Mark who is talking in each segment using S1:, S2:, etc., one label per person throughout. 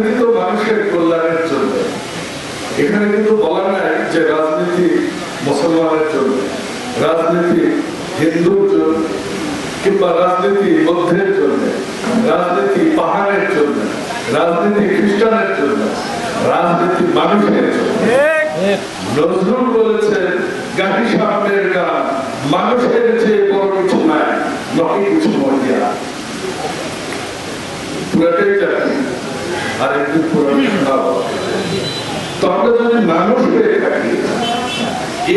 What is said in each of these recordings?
S1: রাজনীতি তো মানুষের কল্যাণের জন্য। এখানে কিন্তু বলা নাই যে রাজনীতি মুসলমানের জন্য, রাজনীতি হিন্দুর জন্য, কিংবা রাজনীতি বৌদ্ধের জন্য, রাজনীতি পাহাড়ের জন্য, রাজনীতি খ্রিস্টানের জন্য, রাজনীতি মানুষের জন্য। নজরুল বলেছেন গাহি সামনের গান, মানুষের চেয়ে বড় কিছু নাই, নয় কিছু মরিয়া। পুরাটাই জানি, আর একটু পুরানো শোনাবো। তো আমরা যদি মানুষ হয়ে থাকি,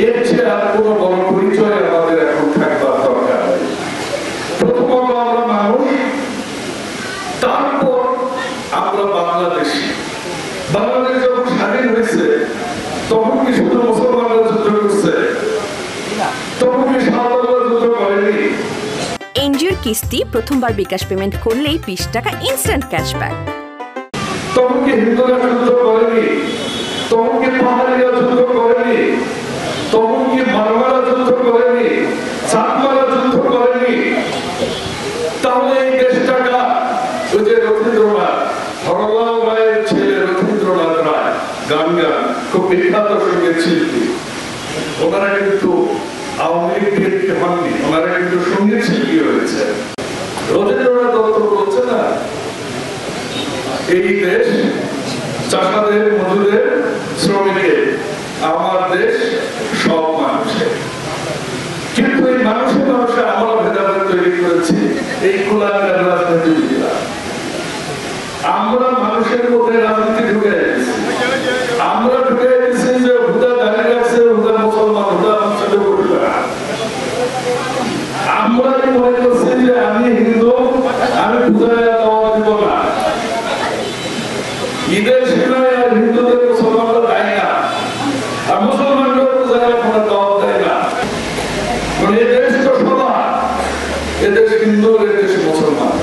S1: এর চেয়ে আর কোনো বড় পরিচয় আমাদের এখন থাকবার দরকার নেই। প্রথমত আমরা মানুষ, তারপর আমরা বাংলাদেশী। বাংলাদেশ যখন স্বাধীন হয়েছে তখন কি শুধু মুসলমানরা যুদ্ধ করছে? তখন কি সাঁওতালরা যুদ্ধ করেনি?
S2: এনজিওর কিস্তি প্রথমবার বিকাশ পেমেন্ট করলেই 20 টাকা ইনস্ট্যান্ট ক্যাশব্যাক।
S1: তখন কি হিন্দুরা যুদ্ধ করেনি? তখন কি পাহাড়িরা যুদ্ধ করেনি? তখন কি মারমারা যুদ্ধ করেনি? চাকমারা যুদ্ধ করেনি? তাহলে এই দেশটাকা ওই যে রবীন্দ্রনাথ, হরলাল রায়ের ছেলে রবীন্দ্রনাথ রায়, গান খুব বিখ্যাত সঙ্গীত শিল্পী, ওনারা কিন্তু আওয়ামী লীগ হননি, ওনারা কিন্তু সঙ্গীত শিল্পী হয়েছে। রবীন্দ্রনাথ দত্ত বলছে না, এই দেশ চাষাদের, মজুরের, শ্রমিকের, আমার দেশ সব মানুষের। কিন্তু এই মানুষে মানুষে আমরা ভেদাভেদ তৈরি করেছি এই কুলাঙ্গার রাজনীতিবিদরা। আমরা মানুষের মধ্যে রাজনীতি ঢুকে গেছি। আমরা ঢুকে গেছি যে হুদা দাঁড়িয়ে গেছে, হুদা মুসলমান, হুদা মসজিদে বসবে। আমরা মনে করছি যে আমি হিন্দু, আমি পূজায় দেওয়া দিব না। ঈদের সময় আর হিন্দুদের মুসলমানরা দেয় না, আর মুসলমানরা পূজায় কোনো দেওয়া দেয় না। এদেশ তো সবার, এদেশ হিন্দু, এদেশ মুসলমান।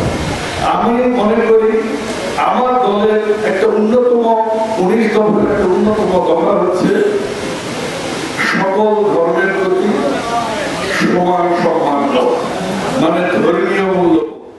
S1: আমি মনে করি আমার দলের একটা অন্যতম 19 দফার একটা অন্যতম দফা হচ্ছে সকল